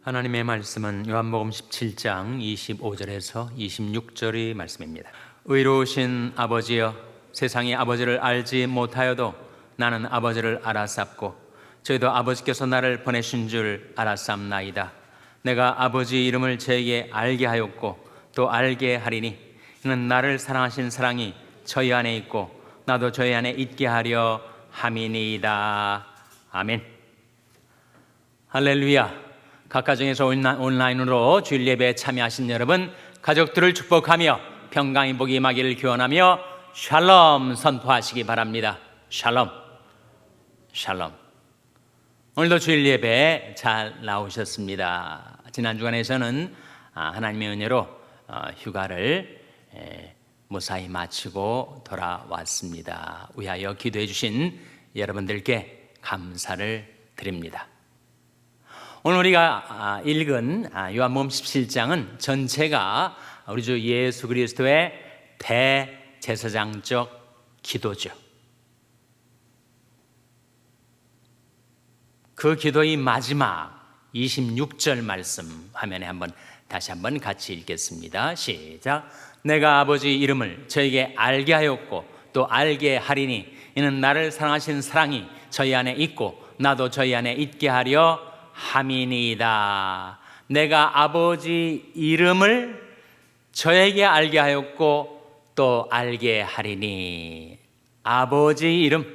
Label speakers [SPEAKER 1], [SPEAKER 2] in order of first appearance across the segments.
[SPEAKER 1] 하나님의 말씀은 요한복음 17장 25절에서 26절의 말씀입니다. 의로우신 아버지여, 세상이 아버지를 알지 못하여도 나는 아버지를 알았sap고 저희도 아버지께서 나를 보내신 줄 알았sap나이다. 내가 아버지 이름을 저에게 알게 하였고 또 알게 하리니 이는 나를 사랑하신 사랑이 저희 안에 있고 나도 저희 안에 있게 하려 함이니이다. 아멘. 할렐루야. 각 가정에서 온라인으로 주일 예배에 참여하신 여러분, 가족들을 축복하며 평강의 복이 임하기를 기원하며 샬롬 선포하시기 바랍니다. 샬롬, 샬롬. 오늘도 주일 예배에 잘 나오셨습니다. 지난 주간에서는 하나님의 은혜로 휴가를 무사히 마치고 돌아왔습니다. 위하여 기도해 주신 여러분들께 감사를 드립니다. 오늘 우리가 읽은 요한복음 17장은 전체가 우리 주 예수 그리스도의 대제사장적 기도죠. 그 기도의 마지막 26절 말씀 화면에 다시 한번 같이 읽겠습니다. 시작. 내가 아버지 이름을 저에게 알게 하였고 또 알게 하리니 이는 나를 사랑하신 사랑이 저희 안에 있고 나도 저희 안에 있게 하려 함이니이다. 내가 아버지 이름을 저에게 알게 하였고 또 알게 하리니. 아버지 이름,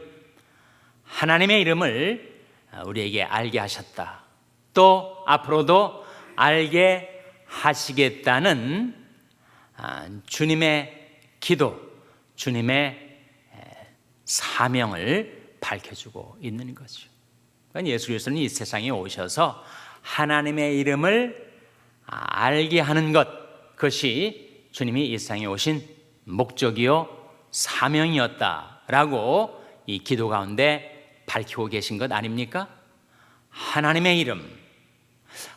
[SPEAKER 1] 하나님의 이름을 우리에게 알게 하셨다. 또 앞으로도 알게 하시겠다는 주님의 기도, 주님의 사명을 밝혀주고 있는 거죠. 예수 그리스도는 이 세상에 오셔서 하나님의 이름을 알게 하는 것, 그것이 주님이 이 세상에 오신 목적이요 사명이었다라고 이 기도 가운데 밝히고 계신 것 아닙니까? 하나님의 이름,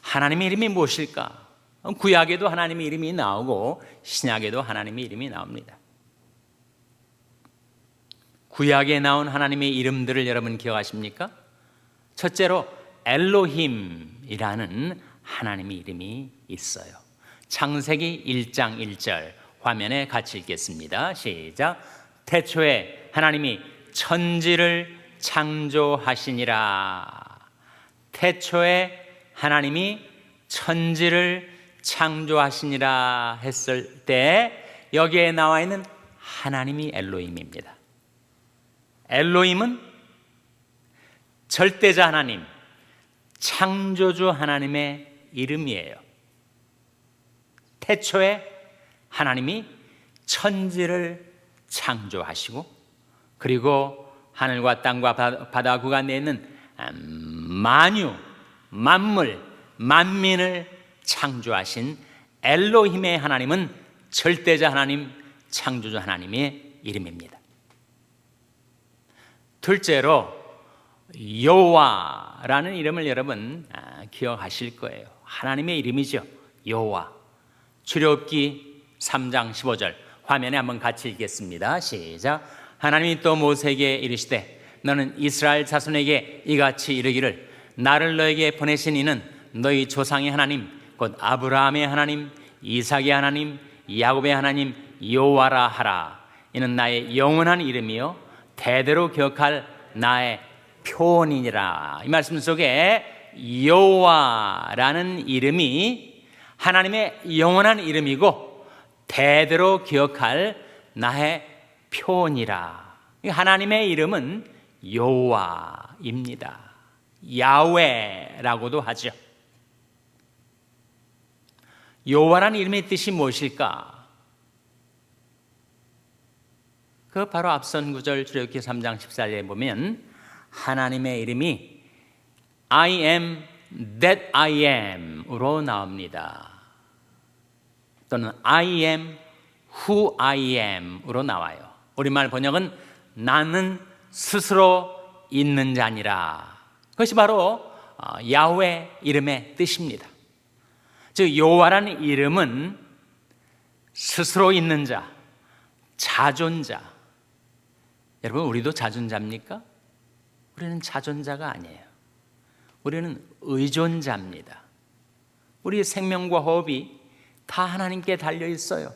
[SPEAKER 1] 하나님의 이름이 무엇일까? 구약에도 하나님의 이름이 나오고 신약에도 하나님의 이름이 나옵니다. 구약에 나온 하나님의 이름들을 여러분 기억하십니까? 첫째로 엘로힘이라는 하나님의 이름이 있어요. 창세기 1장 1절 화면에 같이 읽겠습니다. 시작. 태초에 하나님이 천지를 창조하시니라. 태초에 하나님이 천지를 창조하시니라 했을 때 여기에 나와 있는 하나님이 엘로힘입니다. 엘로힘은 절대자 하나님, 창조주 하나님의 이름이에요. 태초에 하나님이 천지를 창조하시고 그리고 하늘과 땅과 바다 구간에 있는 만유, 만물, 만민을 창조하신 엘로힘의 하나님은 절대자 하나님, 창조주 하나님의 이름입니다. 둘째로 여호와라는 이름을 여러분 기억하실 거예요. 하나님의 이름이죠. 여호와. 출애굽기 3장 15절 화면에 한번 같이 읽겠습니다. 시작. 하나님이 또 모세에게 이르시되 너는 이스라엘 자손에게 이같이 이르기를 나를 너에게 보내신 이는 너희 조상의 하나님 곧 아브라함의 하나님, 이삭의 하나님, 야곱의 하나님 여호와라 하라. 이는 나의 영원한 이름이요 대대로 기억할 나의 표본이니라. 이 말씀 속에 여호와라는 이름이 하나님의 영원한 이름이고 대대로 기억할 나의 표본이라. 하나님의 이름은 여호와입니다. 야훼라고도 하죠. 여호와라는 이름의 뜻이 무엇일까? 그 바로 앞선 구절 출애굽기 3장 14절에 보면 하나님의 이름이 I am that I am으로 나옵니다. 또는 I am who I am으로 나와요. 우리말 번역은 나는 스스로 있는 자니라. 그것이 바로 야훼 이름의 뜻입니다. 즉 여호와라는 이름은 스스로 있는 자, 자존자. 여러분 우리도 자존자입니까? 우리는 자존자가 아니에요. 우리는 의존자입니다. 우리의 생명과 호흡이 다 하나님께 달려 있어요.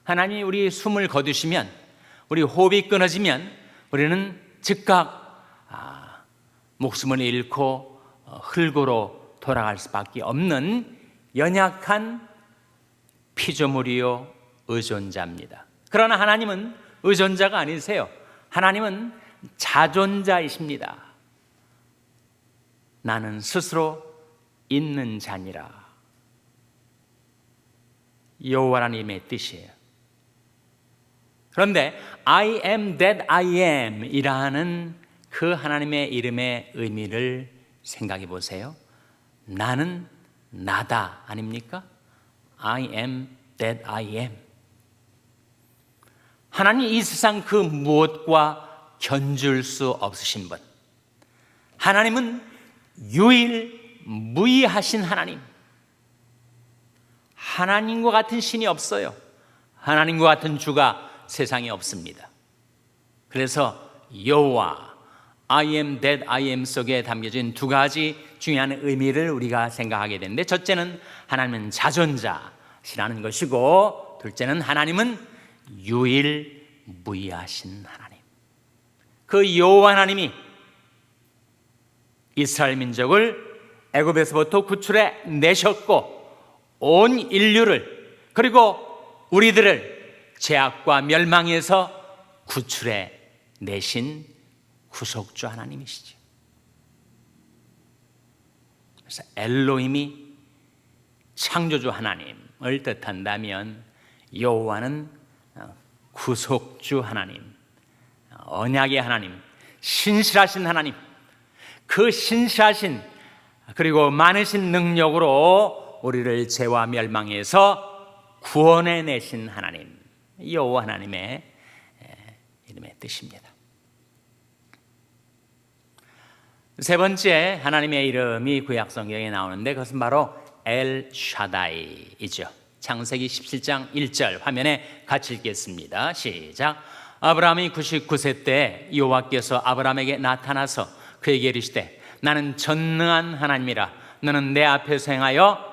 [SPEAKER 1] 하나님이 우리 숨을 거두시면, 우리 호흡이 끊어지면 우리는 즉각 목숨을 잃고 흙으로 돌아갈 수밖에 없는 연약한 피조물이요 의존자입니다. 그러나 하나님은 의존자가 아니세요. 하나님은 자존자이십니다. 나는 스스로 있는 자니라. 여호와 하나님의 뜻이에요. 그런데 I am that I am 이라는 그 하나님의 이름의 의미를 생각해 보세요. 나는 나다 아닙니까? I am that I am. 하나님 이 세상 그 무엇과 견줄 수 없으신 분. 하나님은 유일무이하신 하나님. 하나님과 같은 신이 없어요. 하나님과 같은 주가 세상에 없습니다. 그래서 여호와 I am that I am 속에 담겨진 두 가지 중요한 의미를 우리가 생각하게 되는데, 첫째는 하나님은 자존자시라는 것이고, 둘째는 하나님은 유일무이하신 하나님. 그 여호와 하나님이 이스라엘 민족을 애굽에서부터 구출해 내셨고, 온 인류를, 그리고 우리들을 죄악과 멸망에서 구출해 내신 구속주 하나님이시죠. 그래서 엘로힘이 창조주 하나님을 뜻한다면, 여호와는 구속주 하나님, 언약의 하나님, 신실하신 하나님, 그 신실하신 그리고 많으신 능력으로 우리를 죄와 멸망에서 구원해 내신 하나님, 여호와 하나님의 이름의 뜻입니다. 세 번째 하나님의 이름이 구약 성경에 나오는데, 그것은 바로 엘샤다이이죠. 창세기 17장 1절 화면에 같이 읽겠습니다. 시작. 아브라함이 99세 때 여호와께서 아브라함에게 나타나서 그에게 이르시되, 나는 전능한 하나님이라. 너는 내 앞에서 행하여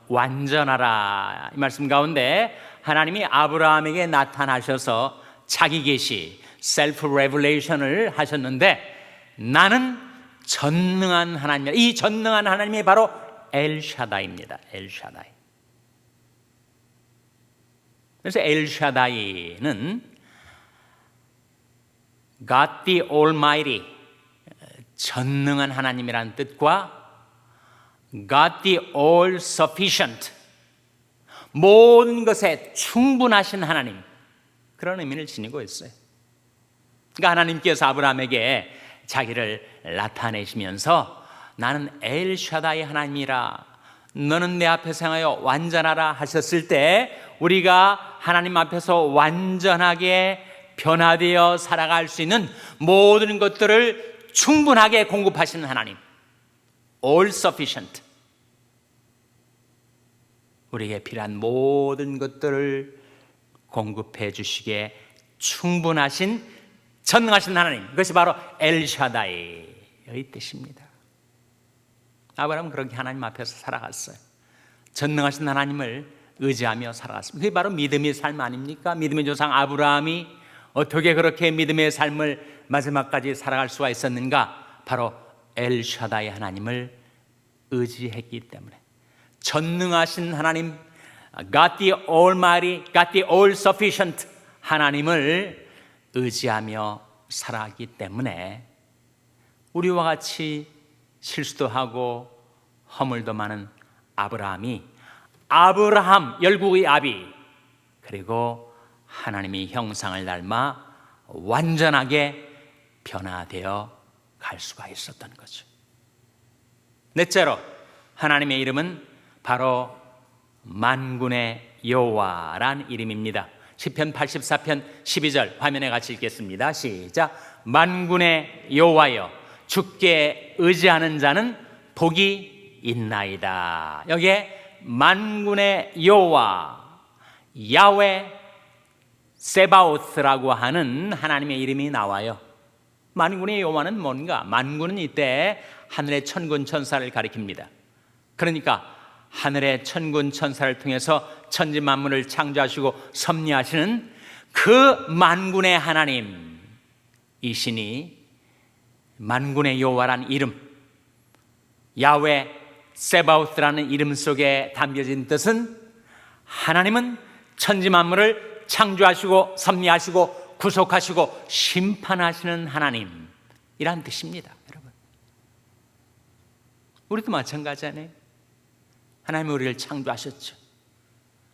[SPEAKER 1] 완전하라. 이 말씀 가운데 하나님이 아브라함에게 나타나셔서 자기 계시, 셀프 레벨레이션을 하셨는데, 나는 전능한 하나님이라. 이 전능한 하나님이 바로 엘샤다이입니다. 엘샤다이. 그래서 엘샤다이는 God the Almighty, 전능한 하나님이라는 뜻과 God the All Sufficient, 모든 것에 충분하신 하나님, 그런 의미를 지니고 있어요. 그러니까 하나님께서 아브라함에게 자기를 나타내시면서 나는 엘샤다이 하나님이라, 너는 내 앞에서 행하여 완전하라 하셨을 때, 우리가 하나님 앞에서 완전하게 변화되어 살아갈 수 있는 모든 것들을 충분하게 공급하시는 하나님, all sufficient, 우리에게 필요한 모든 것들을 공급해 주시기에 충분하신 전능하신 하나님, 그것이 바로 엘샤다이의 뜻입니다. 아브라함은 그렇게 하나님 앞에서 살아갔어요. 전능하신 하나님을 의지하며 살아갔습니다. 그게 바로 믿음의 삶 아닙니까? 믿음의 조상 아브라함이 어떻게 그렇게 믿음의 삶을 마지막까지 살아갈 수가 있었는가? 바로 엘샤다이 하나님을 의지했기 때문에. 전능하신 하나님, God the Almighty, God the All Sufficient 하나님을 의지하며 살아가기 때문에 우리와 같이 실수도 하고 허물도 많은 아브라함이 아브라함, 열국의 아비, 그리고 하나님의 형상을 닮아 완전하게 변화되어 갈 수가 있었던 거죠. 넷째로 하나님의 이름은 바로 만군의 여호와란 이름입니다. 시편 84편 12절 화면에 같이 읽겠습니다. 시작. 만군의 여호와여, 주께 의지하는 자는 복이 있나이다. 여기에 만군의 여호와, 야훼 세바오스라고 하는 하나님의 이름이 나와요. 만군의 여호와는 뭔가? 만군은 이때 하늘의 천군 천사를 가리킵니다. 그러니까 하늘의 천군 천사를 통해서 천지 만물을 창조하시고 섭리하시는 그 만군의 하나님이시니 만군의 여호와란 이름, 야훼 세바오스라는 이름 속에 담겨진 뜻은 하나님은 천지 만물을 창조하시고 섭리하시고 구속하시고 심판하시는 하나님이란 뜻입니다. 여러분, 우리도 마찬가지잖아요. 하나님이 우리를 창조하셨죠.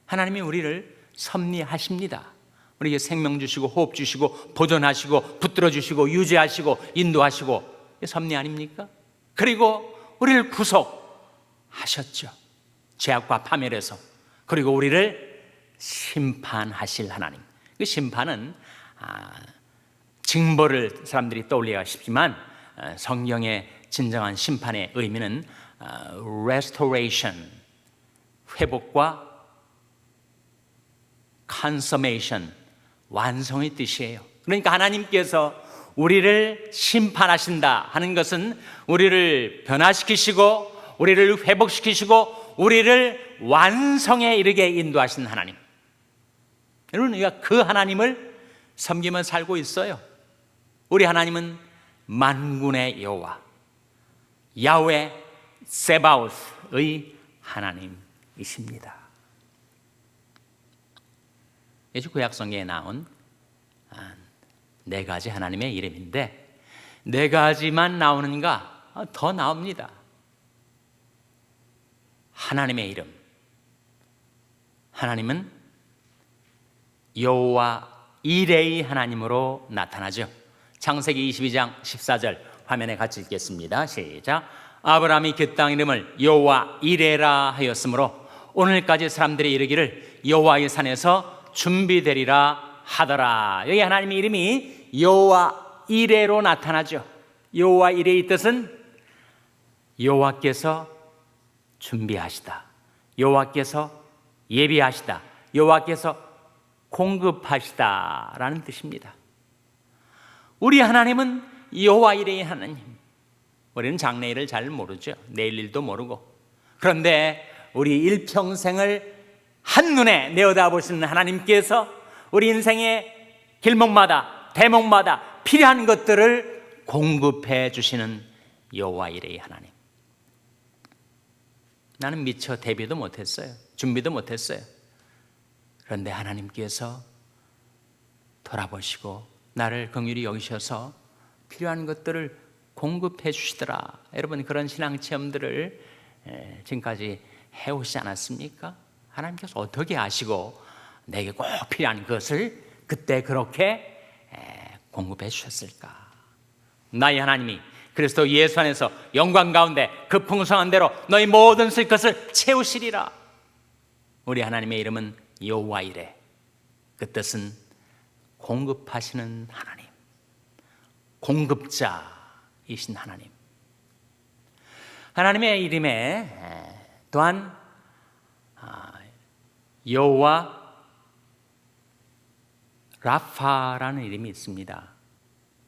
[SPEAKER 1] 하나님이 우리를 섭리하십니다. 우리에게 생명 주시고 호흡 주시고 보존하시고 붙들어 주시고 유지하시고 인도하시고, 섭리 아닙니까? 그리고 우리를 구속하셨죠. 죄악과 파멸에서. 그리고 우리를 심판하실 하나님. 그 심판은 징벌을 사람들이 떠올리기가 쉽지만 성경의 진정한 심판의 의미는 restoration, 회복과 consummation, 완성의 뜻이에요. 그러니까 하나님께서 우리를 심판하신다 하는 것은 우리를 변화시키시고 우리를 회복시키시고 우리를 완성에 이르게 인도하시는 하나님. 여러분, 우리가 그 하나님을 섬기며 살고 있어요. 우리 하나님은 만군의 여호와, 야훼 세바오스의 하나님이십니다. 예수 구약 성경에 나온 네 가지 하나님의 이름인데, 네 가지만 나오는가? 더 나옵니다. 하나님의 이름, 하나님은 여호와 이레의 하나님으로 나타나죠. 창세기 22장 14절 화면에 같이 읽겠습니다. 시작. 아브라함이 그 땅 이름을 여호와 이레라 하였으므로 오늘까지 사람들이 이르기를 여호와의 산에서 준비되리라 하더라. 여기 하나님의 이름이 여호와 이레로 나타나죠. 여호와 이레의 뜻은 여호와께서 준비하시다, 여호와께서 예비하시다, 여호와께서 공급하시다라는 뜻입니다. 우리 하나님은 여호와 이레의 하나님. 우리는 장래일을 잘 모르죠. 내일 일도 모르고. 그런데 우리 일평생을 한눈에 내어다보시는 하나님께서 우리 인생의 길목마다 대목마다 필요한 것들을 공급해 주시는 여호와 이레의 하나님. 나는 미처 대비도 못했어요. 준비도 못했어요. 그런데 하나님께서 돌아보시고 나를 긍휼히 여기셔서 필요한 것들을 공급해 주시더라. 여러분, 그런 신앙 체험들을 지금까지 해오시지 않았습니까? 하나님께서 어떻게 아시고 내게 꼭 필요한 것을 그때 그렇게 공급해 주셨을까? 나의 하나님이 그리스도 예수 안에서 영광 가운데 그 풍성한 대로 너희 모든 쓸 것을 채우시리라. 우리 하나님의 이름은 여호와 이레. 그 뜻은 공급하시는 하나님, 공급자이신 하나님. 하나님의 이름에 또한 여호와 라파라는 이름이 있습니다.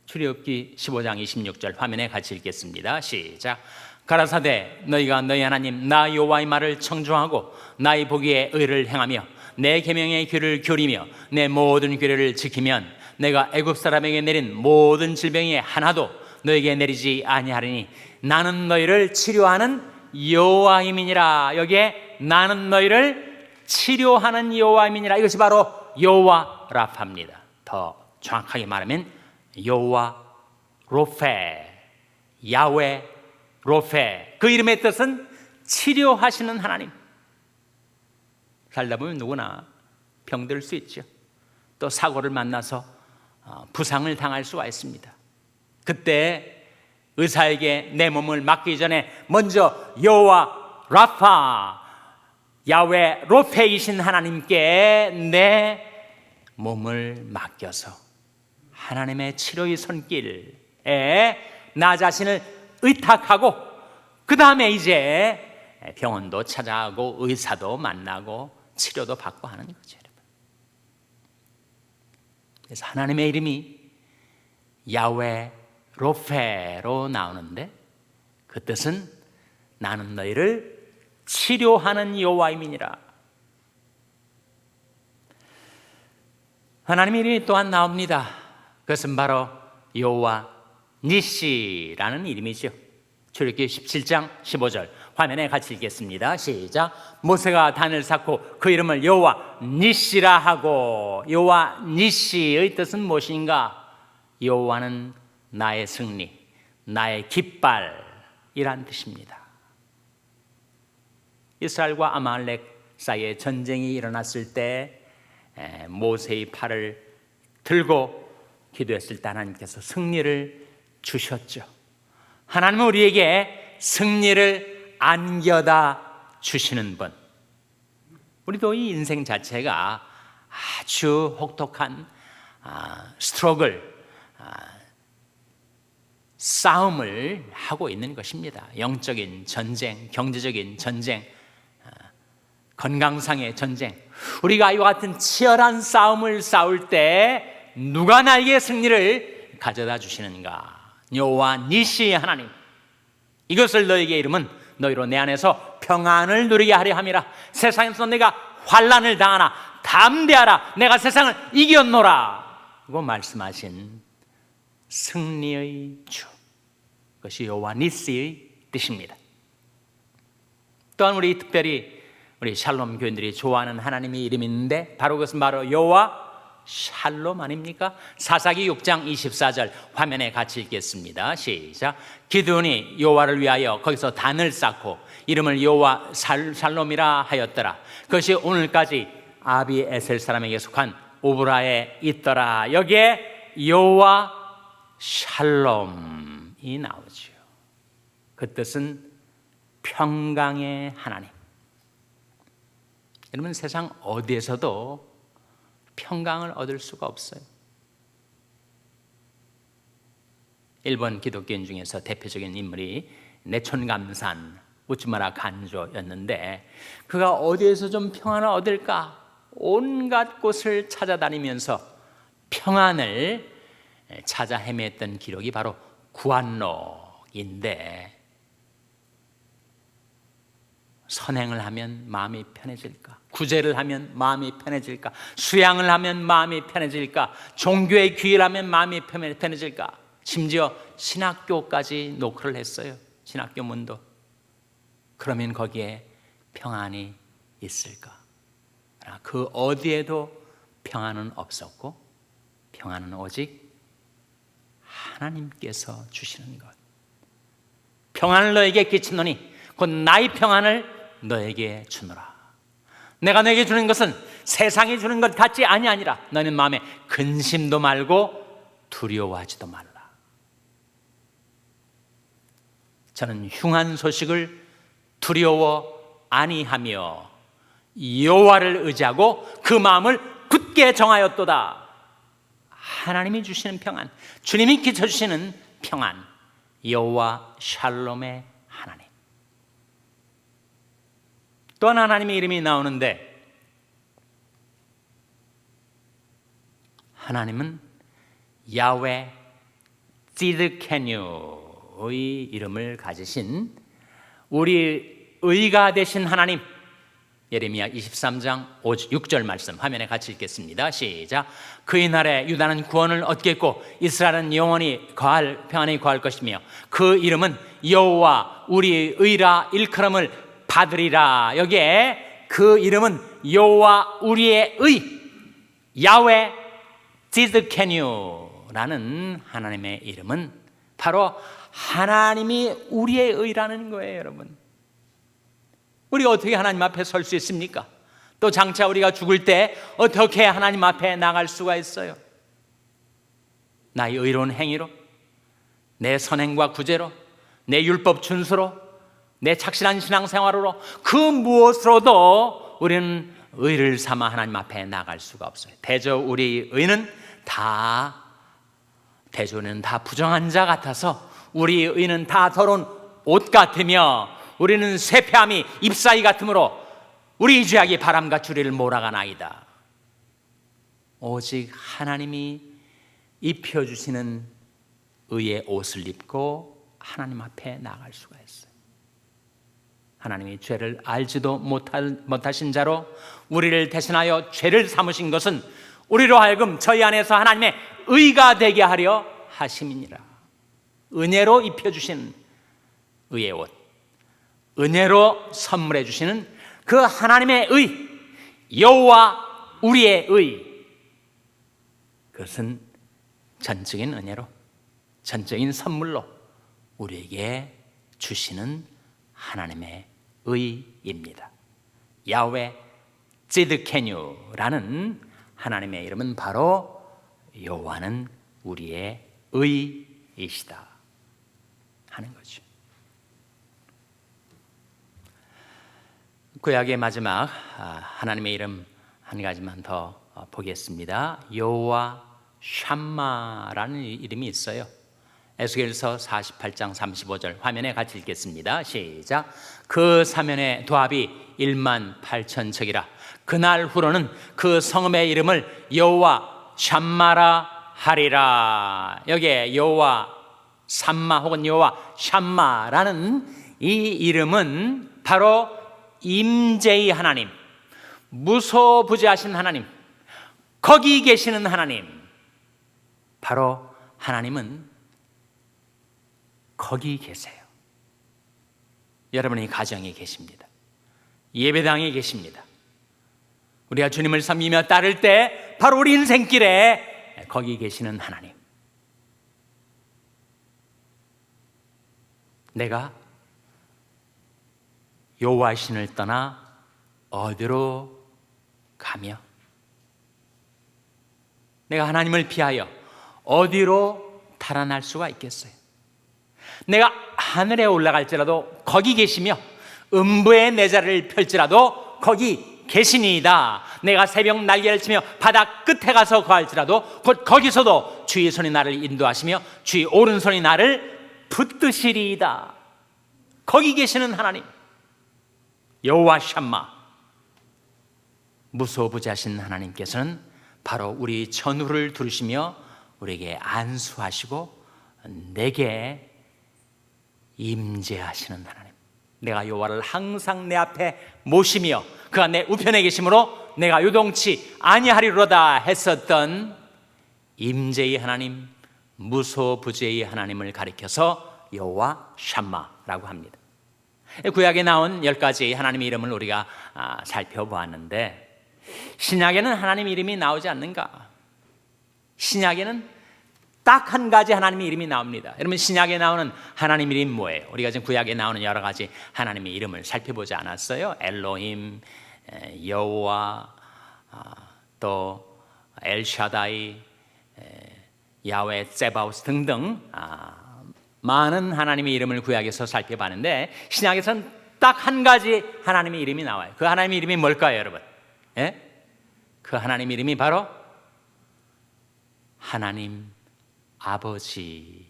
[SPEAKER 1] 출애굽기 15장 26절 화면에 같이 읽겠습니다. 시작. 가라사대 너희가 너희 하나님 나 여호와의 말을 청종하고 나의 보기에 의를 행하며 내 계명의 귀를 기울이며 내 모든 규례를 지키면 내가 애굽 사람에게 내린 모든 질병이 하나도 너에게 내리지 아니하리니 나는 너희를 치료하는 여호와임이니라. 여기에 나는 너희를 치료하는 여호와임이니라. 이것이 바로 여호와 라파입니다. 더 정확하게 말하면 여호와 로페, 야훼 로페. 그 이름의 뜻은 치료하시는 하나님. 살다 보면 누구나 병들 수 있죠. 또 사고를 만나서 부상을 당할 수가 있습니다. 그때 의사에게 내 몸을 맡기기 전에 먼저 여호와 라파, 야훼 로페이신 하나님께 내 몸을 맡겨서 하나님의 치료의 손길에 나 자신을 의탁하고 그 다음에 이제 병원도 찾아가고 의사도 만나고 치료도 받고 하는 거죠. 그래서 하나님의 이름이 야훼 로페로 나오는데 그 뜻은 나는 너희를 치료하는 여호와임이니라. 하나님의 이름이 또한 나옵니다. 그것은 바로 여호와 니시라는 이름이죠. 출애굽기 17장 15절 화면에 같이 읽겠습니다. 시작. 모세가 단을 쌓고 그 이름을 여호와 니시라 하고, 여호와 니시의 뜻은 무엇인가? 여호와는 나의 승리, 나의 깃발이란 뜻입니다. 이스라엘과 아말렉 사이에 전쟁이 일어났을 때 모세의 팔을 들고 기도했을 때 하나님께서 승리를 주셨죠. 하나님은 우리에게 승리를 안겨다 주시는 분. 우리도 이 인생 자체가 아주 혹독한 스트러글, 싸움을 하고 있는 것입니다. 영적인 전쟁, 경제적인 전쟁, 건강상의 전쟁. 우리가 이와 같은 치열한 싸움을 싸울 때 누가 나에게 승리를 가져다 주시는가? 여호와 니시 하나님. 이것을 너에게 이름은 너희로 내 안에서 평안을 누리게 하려 함이라. 세상에서 내가 환난을 당하나 담대하라, 내가 세상을 이겼노라 고 말씀하신 승리의 주, 그것이 여호와 니시의 뜻입니다. 또한 우리 특별히 우리 샬롬 교인들이 좋아하는 하나님의 이름이 있는데 바로 그것은 바로 여호와 샬롬 아닙니까? 사사기 6장 24절 화면에 같이 읽겠습니다. 시작. 기드온이 여호와를 위하여 거기서 단을 쌓고 이름을 여호와 샬롬이라 하였더라. 그것이 오늘까지 아비에셀 사람에게 속한 오브라에 있더라. 여기에 여호와 샬롬이 나오죠. 그 뜻은 평강의 하나님. 여러분, 세상 어디에서도 평강을 얻을 수가 없어요. 일본 기독교인 중에서 대표적인 인물이 내촌감산 우츠마라 간조였는데, 그가 어디에서 좀 평안을 얻을까 온갖 곳을 찾아다니면서 평안을 찾아 헤맸던 기록이 바로 구안록인데, 선행을 하면 마음이 편해질까? 구제를 하면 마음이 편해질까? 수양을 하면 마음이 편해질까? 종교에 귀의하면 마음이 편해질까? 심지어 신학교까지 노크를 했어요. 신학교 문도. 그러면 거기에 평안이 있을까? 그 어디에도 평안은 없었고, 평안은 오직 하나님께서 주시는 것. 평안을 너에게 끼치노니 곧 나의 평안을 너에게 주노라. 내가 너에게 주는 것은 세상이 주는 것 같지 아니하니라. 너는 마음에 근심도 말고 두려워하지도 말라. 저는 흉한 소식을 두려워 아니하며 여호와를 의지하고 그 마음을 굳게 정하였도다. 하나님이 주시는 평안, 주님이 끼쳐주시는 평안, 여호와 샬롬의 하나님. 또 하나님의 이름이 나오는데, 하나님은 야훼 찌드케뉴의 이름을 가지신 우리 의가 되신 하나님. 예레미야 23장 6절 말씀 화면에 같이 읽겠습니다. 시작. 그의 날에 유다는 구원을 얻겠고 이스라엘은 영원히 평안히 거할 것이며 그 이름은 여호와 우리의 의라 일컬음을 받으리라. 여기에 그 이름은 여호와 우리의 의, 야훼 찌드케뉴라는 하나님의 이름은 바로 하나님이 우리의 의라는 거예요. 여러분, 우리가 어떻게 하나님 앞에 설 수 있습니까? 또 장차 우리가 죽을 때 어떻게 하나님 앞에 나갈 수가 있어요? 나의 의로운 행위로, 내 선행과 구제로, 내 율법 준수로, 내 착실한 신앙생활로, 그 무엇으로도 우리는 의를 삼아 하나님 앞에 나갈 수가 없어요. 대저 우리 의는 다 부정한 자 같아서, 우리 의는 다 더러운 옷 같으며, 우리는 쇠폐함이 잎사귀 같으므로 우리 죄악이 바람과 주리를 몰아가나이다. 오직 하나님이 입혀주시는 의의 옷을 입고 하나님 앞에 나갈 수가 있어요. 하나님이 죄를 알지도 못하신 자로 우리를 대신하여 죄를 삼으신 것은 우리로 하여금 저희 안에서 하나님의 의가 되게 하려 하심이니라. 은혜로 입혀주신 의의 옷, 은혜로 선물해 주시는 그 하나님의 의, 여호와 우리의 의, 그것은 전적인 은혜로, 전적인 선물로 우리에게 주시는 하나님의 의입니다. 야훼 찌드케뉴라는 하나님의 이름은 바로 여호와는 우리의 의이시다 하는 거죠. 구약의 마지막 하나님의 이름 한 가지만 더 보겠습니다. 여호와 샴마라는 이름이 있어요. 에스겔서 48장 35절 화면에 같이 읽겠습니다. 시작. 그 사면의 도합이 18,000척이라. 그날 후로는 그 성읍의 이름을 여호와 샴마라 하리라. 여기에 여호와 삼마 혹은 여호와 샴마라는 이 이름은 바로 임재의 하나님, 무소부지하신 하나님, 거기 계시는 하나님. 바로 하나님은 거기 계세요. 여러분의 가정에 계십니다. 예배당에 계십니다. 우리가 주님을 섬기며 따를 때 바로 우리 인생길에 거기 계시는 하나님. 내가 여호와 신을 떠나 어디로 가며 내가 하나님을 피하여 어디로 달아날 수가 있겠어요? 내가 하늘에 올라갈지라도 거기 계시며 음부의 내 자리를 펼지라도 거기 계시니이다. 내가 새벽 날개를 치며 바다 끝에 가서 거할지라도 곧 거기서도 주의 손이 나를 인도하시며 주의 오른손이 나를 붙드시리이다. 거기 계시는 하나님, 여호와 샴마, 무소부지하신 하나님께서는 바로 우리 전후를 두르시며 우리에게 안수하시고 내게 임재하시는 하나님. 내가 여호와를 항상 내 앞에 모시며 그가 내 우편에 계심으로 내가 요동치 아니하리로다 했었던 임재의 하나님, 무소부지의 하나님을 가리켜서 여호와 샴마라고 합니다. 구약에 나온 10가지 하나님의 이름을 우리가 살펴보았는데 신약에는 하나님 이름이 나오지 않는가? 신약에는 딱 한 가지 하나님의 이름이 나옵니다. 여러분, 신약에 나오는 하나님 이름이 뭐예요? 우리가 지금 구약에 나오는 여러 가지 하나님의 이름을 살펴보지 않았어요? 엘로힘, 여호와, 또 엘샤다이, 야훼, 세바오스 등등 많은 하나님의 이름을 구약에서 살펴봤는데 신약에서는 딱 한 가지 하나님의 이름이 나와요. 그 하나님의 이름이 뭘까요, 여러분? 예? 그 하나님의 이름이 바로 하나님 아버지,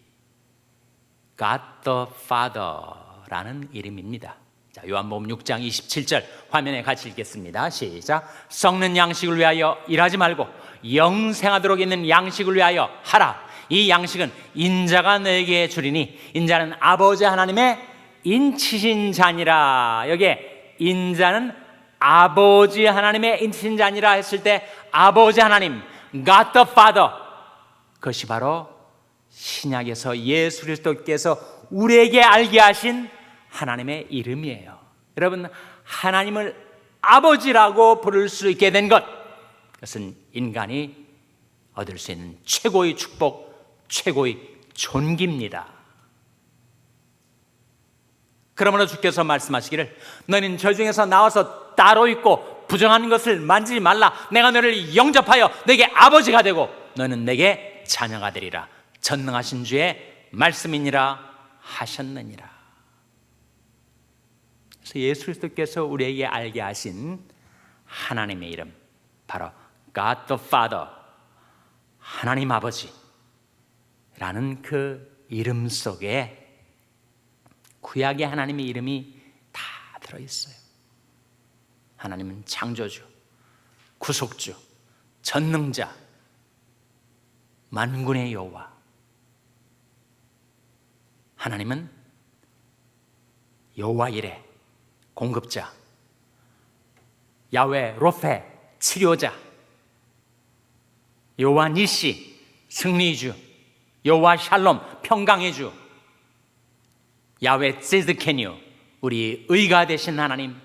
[SPEAKER 1] God the Father라는 이름입니다. 자, 요한복음 6장 27절 화면에 같이 읽겠습니다. 시작. 썩는 양식을 위하여 일하지 말고 영생하도록 있는 양식을 위하여 하라. 이 양식은 인자가 너에게 주리니 인자는 아버지 하나님의 인치신 자니라. 여기에 인자는 아버지 하나님의 인치신 자니라 했을 때 아버지 하나님, God the Father, 그것이 바로 신약에서 예수 그리스도께서 우리에게 알게 하신 하나님의 이름이에요. 여러분, 하나님을 아버지라고 부를 수 있게 된 것, 그것은 인간이 얻을 수 있는 최고의 축복, 최고의 존귀입니다. 그러므로 주께서 말씀하시기를 너는 저 중에서 나와서 따로 있고 부정한 것을 만지지 말라. 내가 너를 영접하여 내게 아버지가 되고 너는 내게 자녀가 되리라. 전능하신 주의 말씀이니라 하셨느니라. 그래서 예수 그리스도께서 우리에게 알게 하신 하나님의 이름, 바로 God the Father, 하나님 아버지라는 그 이름 속에 구약의 하나님의 이름이 다 들어있어요. 하나님은 창조주, 구속주, 전능자, 만군의 여호와. 하나님은 여호와 이레, 공급자, 야훼 로페 치료자, 여호와 니시 승리주, 여호와 샬롬 평강의 주, 야훼 ጼ드케뉴 우리 의가 되신 하나님,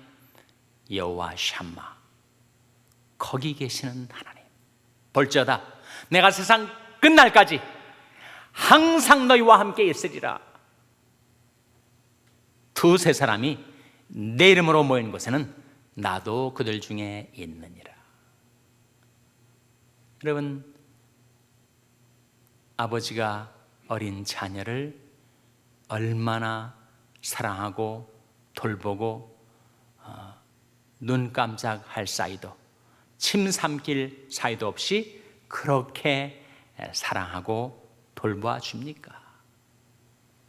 [SPEAKER 1] 여호와 샴마 거기 계시는 하나님, 볼지어다 내가 세상 끝날까지 항상 너희와 함께 있으리라. 두세 사람이 내 이름으로 모인 곳에는 나도 그들 중에 있느니라. 여러분, 아버지가 어린 자녀를 얼마나 사랑하고 돌보고 눈 깜짝할 사이도 침 삼킬 사이도 없이 그렇게 사랑하고 돌보아 줍니까?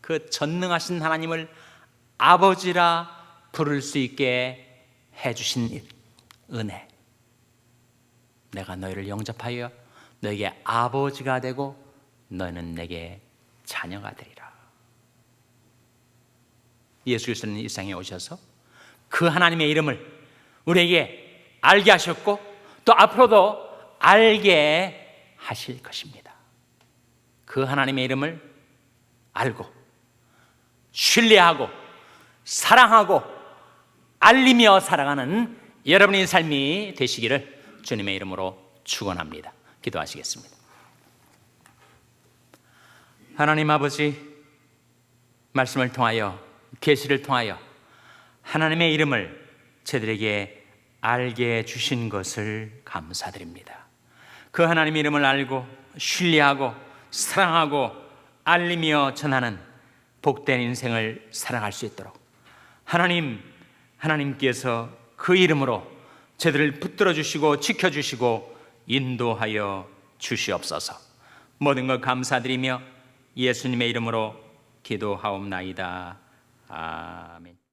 [SPEAKER 1] 그 전능하신 하나님을 아버지라 부를 수 있게 해주신 은혜, 내가 너희를 영접하여 너에게 아버지가 되고 너희는 내게 자녀가 되리라. 예수 그리스도는 이 세상에 오셔서 그 하나님의 이름을 우리에게 알게 하셨고 또 앞으로도 알게 하실 것입니다. 그 하나님의 이름을 알고 신뢰하고 사랑하고 알리며 살아가는 여러분의 삶이 되시기를 주님의 이름으로 축원합니다. 기도하시겠습니다. 하나님 아버지, 말씀을 통하여 계시를 통하여 하나님의 이름을 저들에게 알게 주신 것을 감사드립니다. 그 하나님의 이름을 알고 신뢰하고 사랑하고 알리며 전하는 복된 인생을 살아갈 수 있도록 하나님께서 그 이름으로 저들을 붙들어 주시고 지켜주시고 인도하여 주시옵소서. 모든 것 감사드리며 예수님의 이름으로 기도하옵나이다. 아멘.